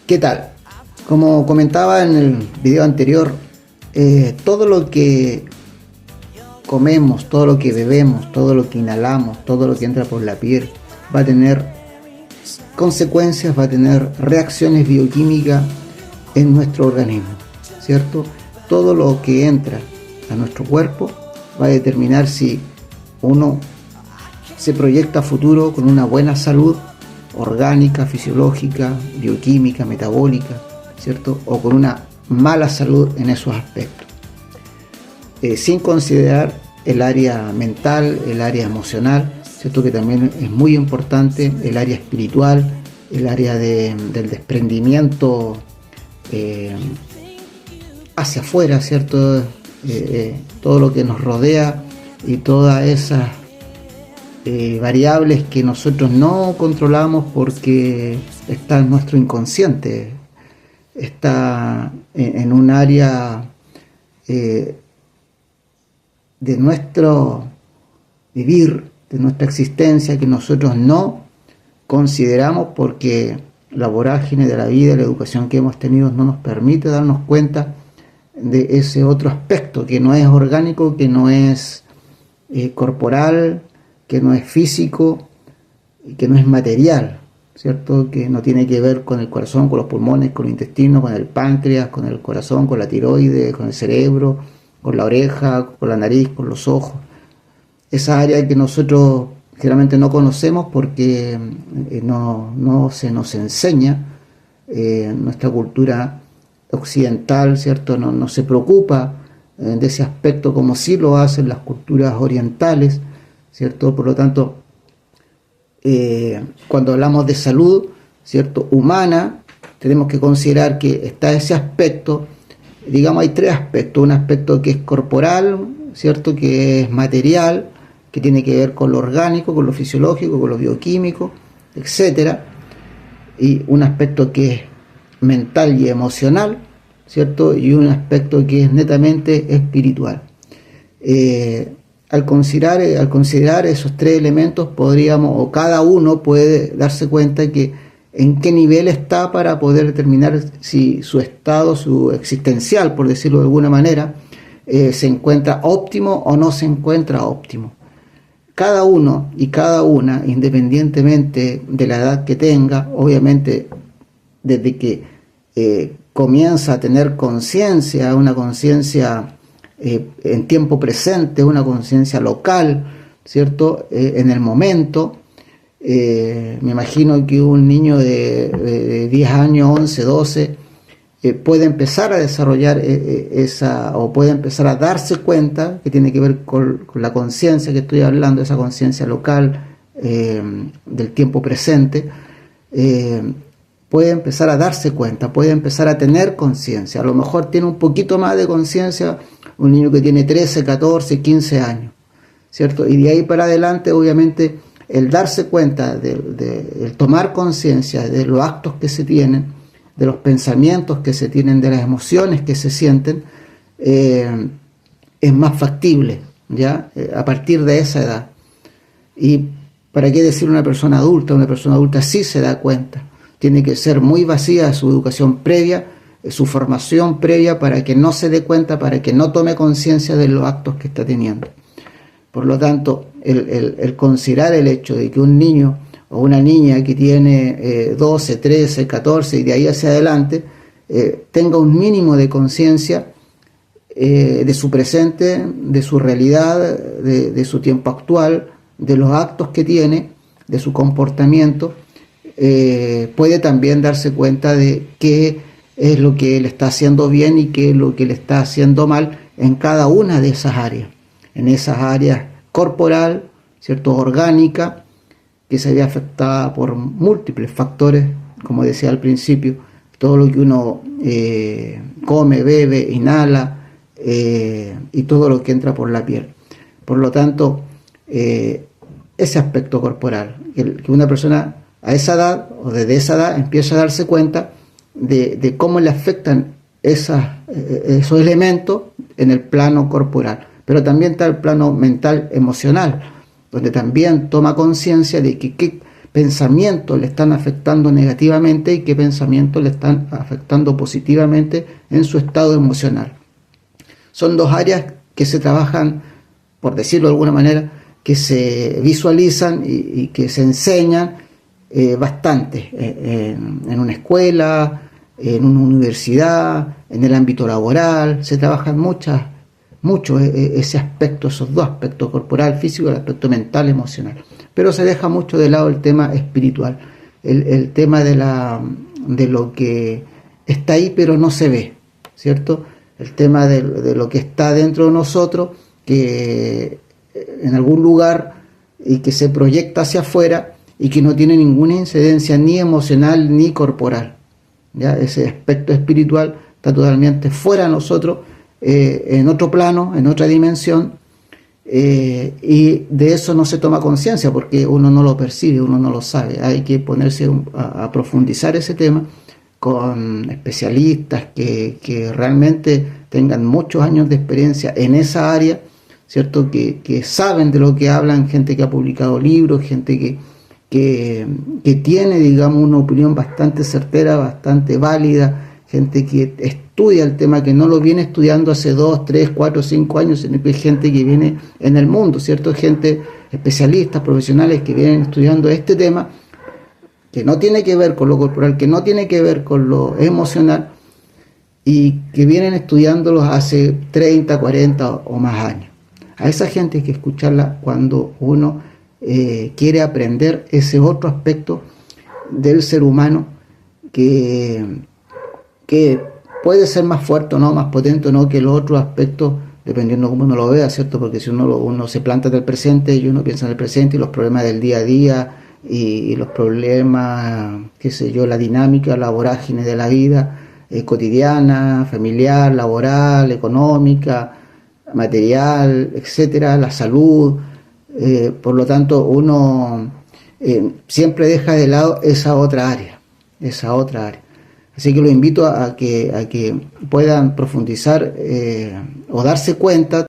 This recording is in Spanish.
¿Qué tal? Como comentaba en el video anterior, todo lo que comemos, todo lo que bebemos, todo lo que inhalamos, todo lo que entra por la piel va a tener consecuencias, va a tener reacciones bioquímicas en nuestro organismo, ¿cierto? Todo lo que entra a nuestro cuerpo va a determinar si uno se proyecta a futuro con una buena salud orgánica, fisiológica, bioquímica, metabólica, ¿cierto? O con una mala salud en esos aspectos. Sin considerar el área mental, el área emocional, ¿cierto? Que también es muy importante, el área espiritual, el área del desprendimiento hacia afuera, ¿cierto? Todo lo que nos rodea y todas esas variables que nosotros no controlamos porque está en nuestro inconsciente, está en un área de nuestro vivir, de nuestra existencia, que nosotros no consideramos porque la vorágine de la vida, la educación que hemos tenido no nos permite darnos cuenta de ese otro aspecto que no es orgánico, que no es corporal, que no es físico y que no es material, ¿cierto? Que no tiene que ver con el corazón, con los pulmones, con el intestino, con el páncreas, con el corazón, con la tiroides, con el cerebro, con la oreja, con la nariz, con los ojos. Esa área que nosotros generalmente no conocemos porque no se nos enseña, nuestra cultura occidental, ¿cierto? No se preocupa de ese aspecto como sí lo hacen las culturas orientales, ¿cierto? Por lo tanto, cuando hablamos de salud, ¿cierto?, humana, tenemos que considerar que está ese aspecto, digamos, hay tres aspectos: un aspecto que es corporal, ¿cierto?, que es material, que tiene que ver con lo orgánico, con lo fisiológico, con lo bioquímico, etcétera, y un aspecto que es mental y emocional, ¿cierto?, y un aspecto que es netamente espiritual. Al considerar esos tres elementos, podríamos, o cada uno puede darse cuenta que en qué nivel está para poder determinar si su estado, su existencial, por decirlo de alguna manera, se encuentra óptimo o no se encuentra óptimo. Cada uno y cada una, independientemente de la edad que tenga, obviamente desde que comienza a tener conciencia, una conciencia en tiempo presente, una conciencia local, ¿cierto?, en el momento. Me imagino que un niño de 10 años, 11, 12, puede empezar a desarrollar o puede empezar a darse cuenta, que tiene que ver con la conciencia que estoy hablando, esa conciencia local del tiempo presente. Puede empezar a darse cuenta, puede empezar a tener conciencia. A lo mejor tiene un poquito más de conciencia un niño que tiene 13, 14, 15 años, ¿cierto? Y de ahí para adelante, obviamente, el darse cuenta, el tomar conciencia de los actos que se tienen, de los pensamientos que se tienen, de las emociones que se sienten, es más factible, ¿ya? A partir de esa edad. Y para qué decir una persona adulta sí se da cuenta. Tiene que ser muy vacía su educación previa, su formación previa, para que no se dé cuenta, para que no tome conciencia de los actos que está teniendo. Por lo tanto, el considerar el hecho de que un niño o una niña que tiene 12, 13, 14 y de ahí hacia adelante tenga un mínimo de conciencia de su presente, de su realidad, de su tiempo actual, de los actos que tiene, de su comportamiento, puede también darse cuenta de qué es lo que él está haciendo bien y qué es lo que le está haciendo mal en cada una de esas áreas. En esas áreas corporal, ¿cierto?, orgánica, que se ve afectada por múltiples factores, como decía al principio, todo lo que uno come, bebe, inhala, y todo lo que entra por la piel. Por lo tanto, ese aspecto corporal, que una persona a esa edad o desde esa edad empieza a darse cuenta de cómo le afectan esos elementos en el plano corporal. Pero también está el plano mental, emocional, donde también toma conciencia de que pensamientos le están afectando negativamente y qué pensamientos le están afectando positivamente en su estado emocional. Son dos áreas que se trabajan, por decirlo de alguna manera, que se visualizan y que se enseñan bastante en una escuela, en una universidad, en el ámbito laboral. Se trabajan mucho ese aspecto, esos dos aspectos, corporal, físico, el aspecto mental, emocional. Pero se deja mucho de lado el tema espiritual, el tema de lo que está ahí pero no se ve, ¿cierto? El tema de lo que está dentro de nosotros, que en algún lugar y que se proyecta hacia afuera y que no tiene ninguna incidencia ni emocional ni corporal. ¿Ya? Ese aspecto espiritual está totalmente fuera de nosotros, en otro plano, en otra dimensión, y de eso no se toma conciencia porque uno no lo percibe, uno no lo sabe. Hay que ponerse a profundizar ese tema con especialistas que realmente tengan muchos años de experiencia en esa área, ¿cierto? Que saben de lo que hablan, gente que ha publicado libros, gente que tiene, digamos, una opinión bastante certera, bastante válida, gente que estudia el tema, que no lo viene estudiando hace 2, 3, 4, 5 años, sino que hay gente que viene en el mundo, ¿cierto? Gente, especialistas, profesionales que vienen estudiando este tema, que no tiene que ver con lo corporal, que no tiene que ver con lo emocional, y que vienen estudiándolos hace 30, 40 o más años. A esa gente hay que escucharla cuando uno quiere aprender ese otro aspecto del ser humano que puede ser más fuerte o no, más potente o no que los otros aspectos, dependiendo de cómo uno lo vea, ¿cierto? Porque si uno se planta en el presente y uno piensa en el presente y los problemas del día a día y los problemas, qué sé yo, la dinámica, la vorágine de la vida cotidiana, familiar, laboral, económica, material, etcétera, la salud. Por lo tanto, uno siempre deja de lado esa otra área. Así que los invito a que puedan profundizar o darse cuenta